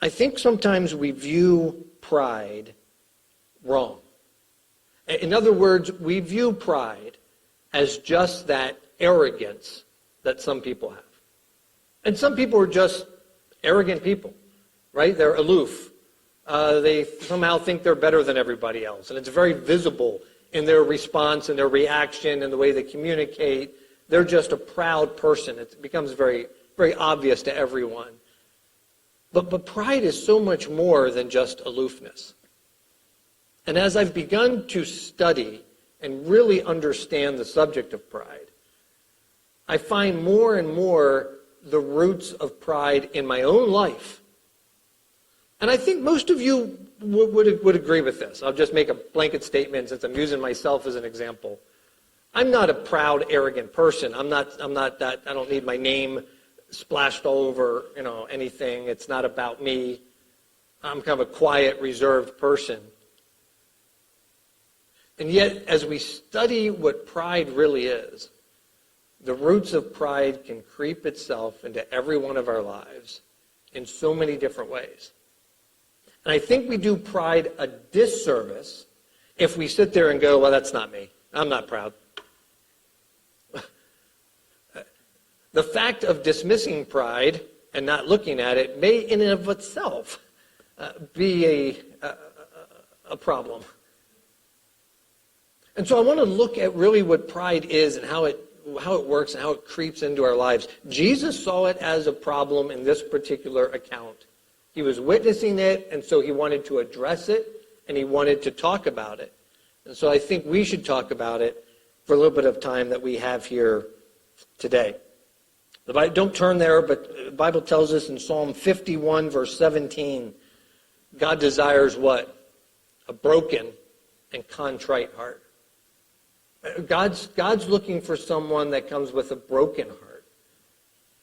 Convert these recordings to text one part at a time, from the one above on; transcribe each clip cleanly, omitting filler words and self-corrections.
I think sometimes we view pride wrong. In other words, we view pride as just that arrogance that some people have. And some people are just arrogant people, right? They're aloof. They somehow think they're better than everybody else. And it's very visible in their response and their reaction and the way they communicate. They're just a proud person. It becomes very, very obvious to everyone. But pride is so much more than just aloofness. And as I've begun to study and really understand the subject of pride, I find more and more the roots of pride in my own life. And I think most of you would agree with this. I'll just make a blanket statement since I'm using myself as an example. I'm not a proud, arrogant person. I'm not that. I don't need my name splashed all over, anything. It's not about me. I'm kind of a quiet, reserved person. And yet, as we study what pride really is, the roots of pride can creep itself into every one of our lives in so many different ways. And I think we do pride a disservice if we sit there and go, well, that's not me. I'm not proud. The fact of dismissing pride and not looking at it may in and of itself be a problem. And so I want to look at really what pride is and how it works and how it creeps into our lives. Jesus saw it as a problem in this particular account. He was witnessing it, and so he wanted to address it, and he wanted to talk about it. And so I think we should talk about it for a little bit of time that we have here today. Don't turn there, but the Bible tells us in Psalm 51, verse 17, God desires what? A broken and contrite heart. God's looking for someone that comes with a broken heart.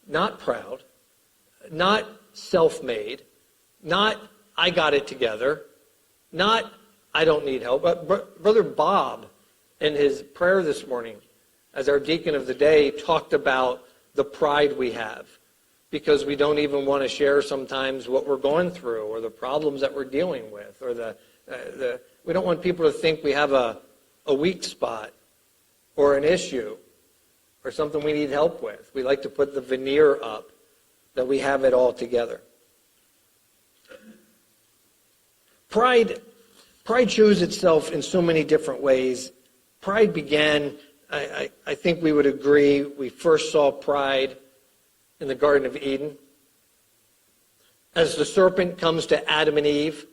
Not proud, not self-made, not I got it together, not I don't need help. But Brother Bob, in his prayer this morning, as our deacon of the day, talked about the pride we have because we don't even want to share sometimes what we're going through or the problems that we're dealing with, or we don't want people to think we have a weak spot or an issue or something we need help with. We like to put the veneer up that we have it all together. Pride shows itself in so many different ways. Pride began, I think we would agree, we first saw pride in the Garden of Eden. As the serpent comes to Adam and Eve,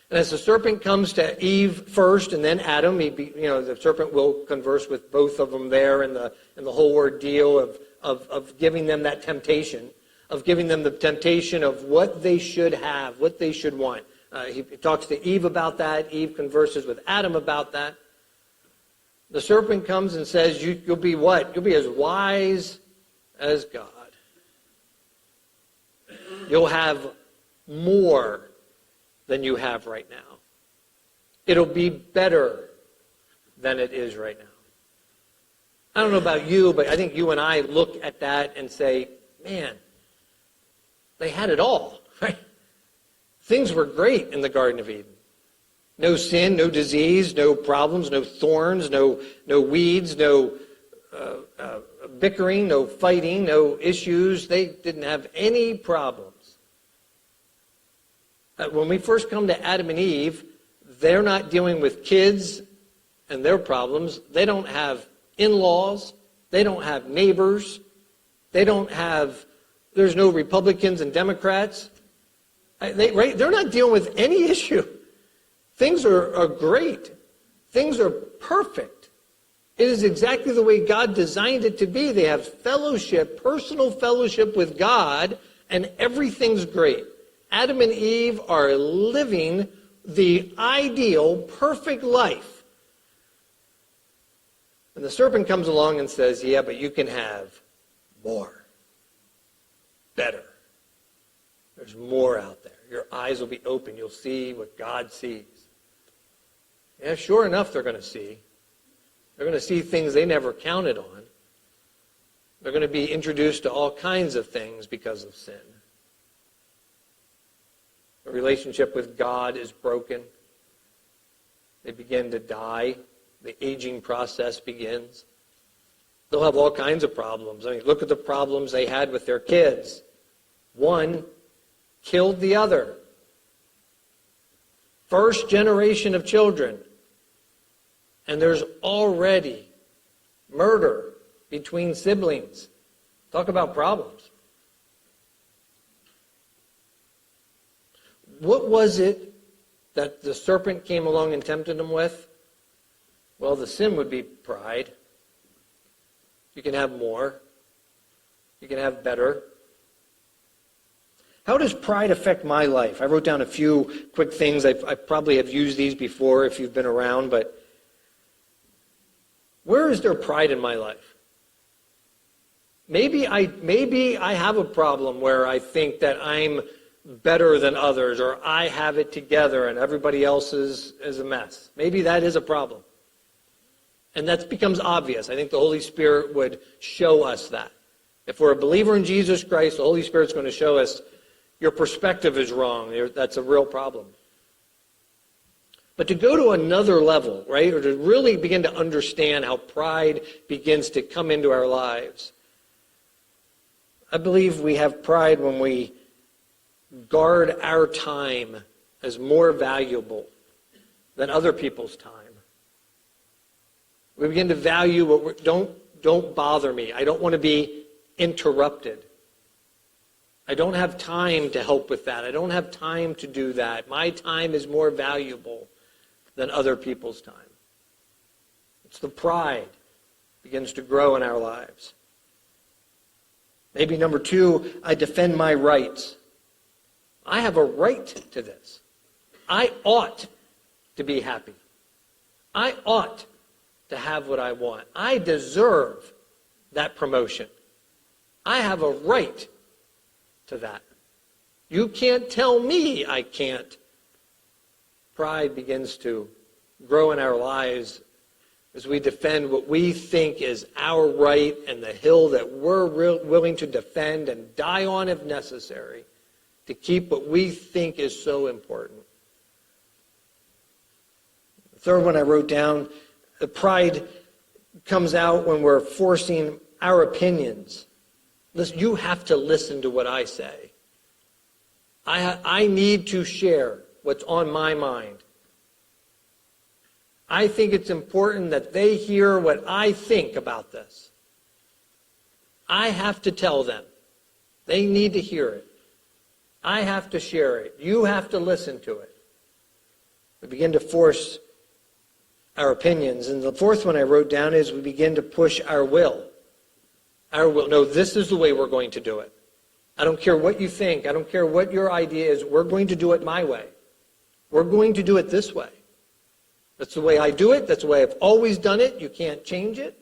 and as the serpent comes to Eve first and then Adam, the serpent will converse with both of them there in the whole ordeal of giving them that temptation, of giving them the temptation of what they should have, what they should want. He talks to Eve about that. Eve converses with Adam about that. The serpent comes and says, you'll be what? You'll be as wise as God. You'll have more than you have right now. It'll be better than it is right now. I don't know about you, but I think you and I look at that and say, man, they had it all, right? Things were great in the Garden of Eden. No sin, no disease, no problems, no thorns, no weeds, no bickering, no fighting, no issues. They didn't have any problems. When we first come to Adam and Eve, they're not dealing with kids and their problems. They don't have in-laws. They don't have neighbors. There's no Republicans and Democrats. They're not dealing with any issue. Things are great. Things are perfect. It is exactly the way God designed it to be. They have fellowship, personal fellowship with God, and everything's great. Adam and Eve are living the ideal, perfect life. And the serpent comes along and says, yeah, but you can have more. Better. There's more out there. Your eyes will be open. You'll see what God sees. Yeah, sure enough, they're going to see. They're going to see things they never counted on. They're going to be introduced to all kinds of things because of sin. A relationship with God is broken. They begin to die. The aging process begins. They'll have all kinds of problems. I mean, look at the problems they had with their kids. One killed the other. First generation of children. And there's already murder between siblings. Talk about problems. What was it that the serpent came along and tempted them with? Well, the sin would be pride. You can have more. You can have better. How does pride affect my life? I wrote down a few quick things. I probably have used these before if you've been around, but where is there pride in my life? Maybe I have a problem where I think that I'm better than others, or I have it together and everybody else is a mess. Maybe that is a problem. And that becomes obvious. I think the Holy Spirit would show us that. If we're a believer in Jesus Christ, the Holy Spirit's going to show us your perspective is wrong. That's a real problem. But to go to another level, right, or to really begin to understand how pride begins to come into our lives, I believe we have pride when we guard our time as more valuable than other people's time. We begin to value what don't bother me. I don't want to be interrupted. I don't have time to help with that. I don't have time to do that. My time is more valuable than other people's time. It's the pride begins to grow in our lives. Maybe number two, I defend my rights. I have a right to this. I ought to be happy. I ought to have what I want. I deserve that promotion. I have a right to that. You can't tell me I can't. Pride begins to grow in our lives as we defend what we think is our right and the hill that we're willing to defend and die on if necessary to keep what we think is so important. The third one I wrote down, the pride comes out when we're forcing our opinions. Listen, you have to listen to what I say. I need to share what's on my mind. I think it's important that they hear what I think about this. I have to tell them. They need to hear it. I have to share it. You have to listen to it. We begin to force our opinions. And the fourth one I wrote down is we begin to push our will. Our will. No, this is the way we're going to do it. I don't care what you think. I don't care what your idea is. We're going to do it my way. We're going to do it this way. That's the way I do it. That's the way I've always done it. You can't change it.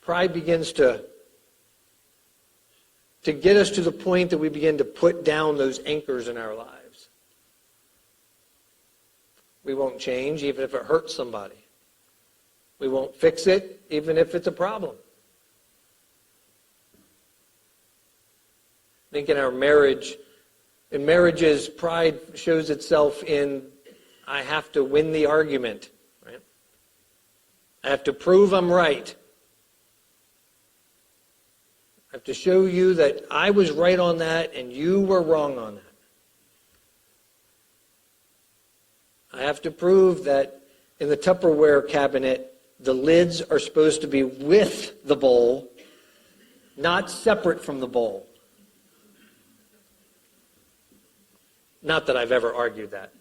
Pride begins to get us to the point that we begin to put down those anchors in our lives. We won't change even if it hurts somebody. We won't fix it even if it's a problem. I think in our marriage, in marriages, pride shows itself in I have to win the argument, right? I have to prove I'm right. I have to show you that I was right on that and you were wrong on that. I have to prove that in the Tupperware cabinet, the lids are supposed to be with the bowl, not separate from the bowl. Not that I've ever argued that.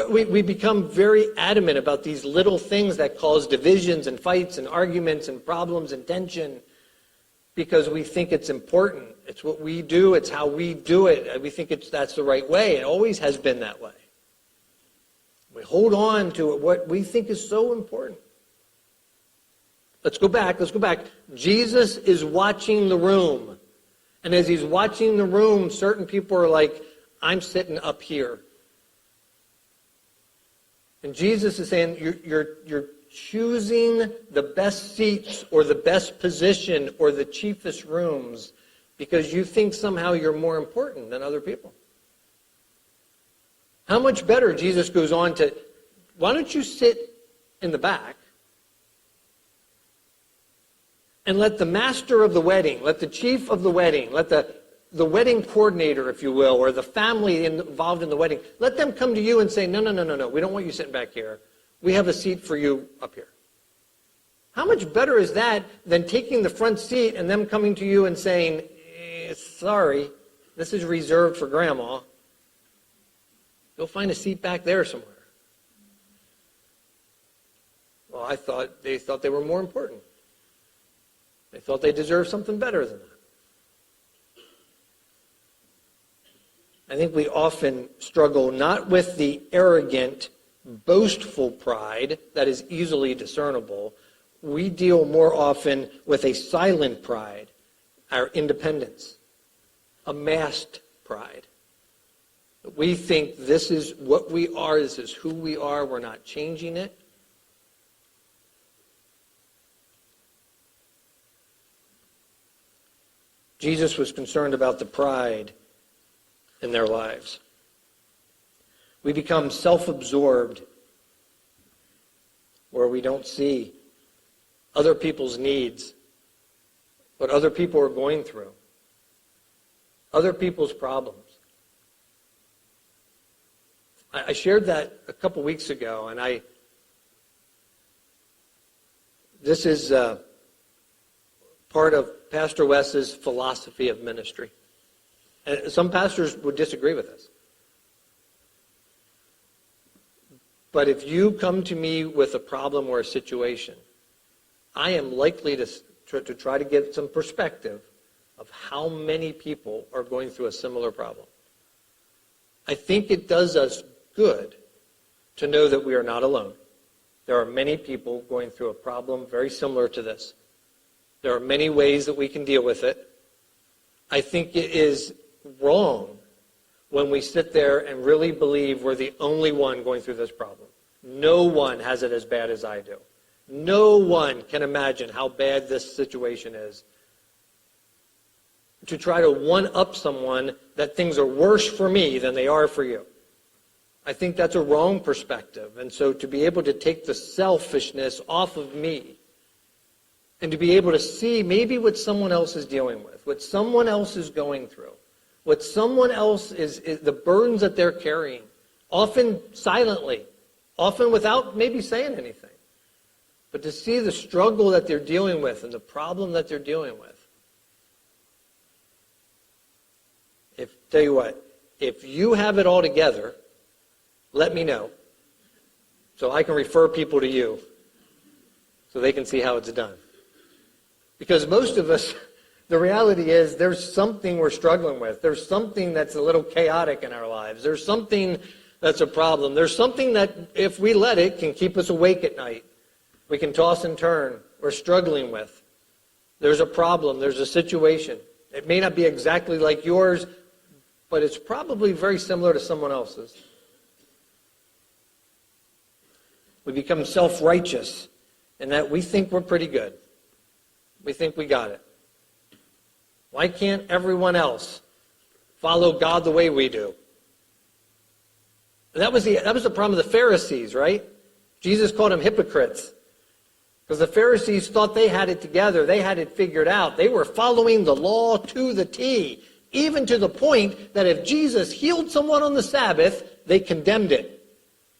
We become very adamant about these little things that cause divisions and fights and arguments and problems and tension because we think it's important. It's what we do. It's how we do it. We think that's the right way. It always has been that way. We hold on to what we think is so important. Let's go back. Jesus is watching the room. And as he's watching the room, certain people are like, I'm sitting up here. And Jesus is saying, you're choosing the best seats or the best position or the chiefest rooms because you think somehow you're more important than other people. How much better, Jesus goes on to, why don't you sit in the back and let the master of the wedding, let the chief of the wedding, let the wedding coordinator, if you will, or the family involved in the wedding, let them come to you and say, no, we don't want you sitting back here. We have a seat for you up here. How much better is that than taking the front seat and them coming to you and saying, sorry, this is reserved for grandma. Go find a seat back there somewhere. Well, they thought they were more important. They thought they deserved something better than that. I think we often struggle not with the arrogant, boastful pride that is easily discernible. We deal more often with a silent pride, our independence, a masked pride. We think this is what we are, this is who we are, we're not changing it. Jesus was concerned about the pride in their lives. We become self-absorbed where we don't see other people's needs, what other people are going through, other people's problems. I shared that a couple weeks ago, and this is part of Pastor Wes's philosophy of ministry. And some pastors would disagree with this. But if you come to me with a problem or a situation, I am likely to try to get some perspective of how many people are going through a similar problem. I think it does us good to know that we are not alone. There are many people going through a problem very similar to this. There are many ways that we can deal with it. I think it is wrong when we sit there and really believe we're the only one going through this problem. No one has it as bad as I do. No one can imagine how bad this situation is. To try to one-up someone that things are worse for me than they are for you. I think that's a wrong perspective. And so to be able to take the selfishness off of me and to be able to see maybe what someone else is dealing with, what someone else is going through, what someone else is the burdens that they're carrying, often silently, often without maybe saying anything. But to see the struggle that they're dealing with and the problem that they're dealing with. Tell you what, if you have it all together, let me know so I can refer people to you so they can see how it's done. Because most of us, the reality is there's something we're struggling with. There's something that's a little chaotic in our lives. There's something that's a problem. There's something that, if we let it, can keep us awake at night. We can toss and turn. We're struggling with. There's a problem. There's a situation. It may not be exactly like yours, but it's probably very similar to someone else's. We become self-righteous in that we think we're pretty good. We think we got it. Why can't everyone else follow God the way we do? And that was the problem of the Pharisees, right? Jesus called them hypocrites. Because the Pharisees thought they had it together. They had it figured out. They were following the law to the T. Even to the point that if Jesus healed someone on the Sabbath, they condemned it.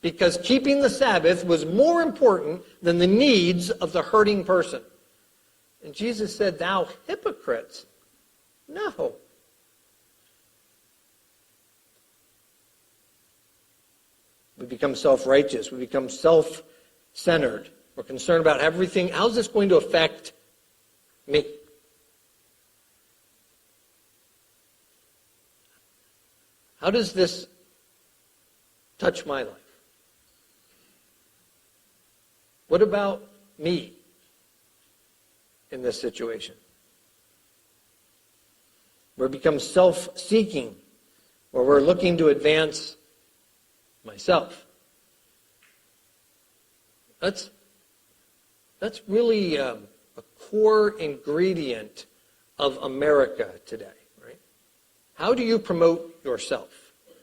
Because keeping the Sabbath was more important than the needs of the hurting person. And Jesus said, "Thou hypocrites." No. We become self-righteous. We become self-centered. We're concerned about everything. How's this going to affect me? How does this touch my life? What about me in this situation? We become self-seeking, where we're looking to advance myself. That's really a core ingredient of America today, right? How do you promote yourself?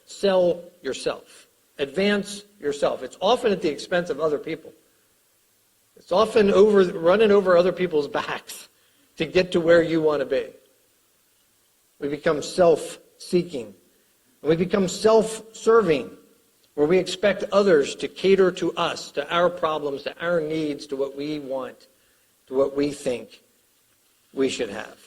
Sell yourself. Advance yourself. It's often at the expense of other people. It's often running over other people's backs to get to where you want to be. We become self-seeking. We become self-serving, where we expect others to cater to us, to our problems, to our needs, to what we want, to what we think we should have.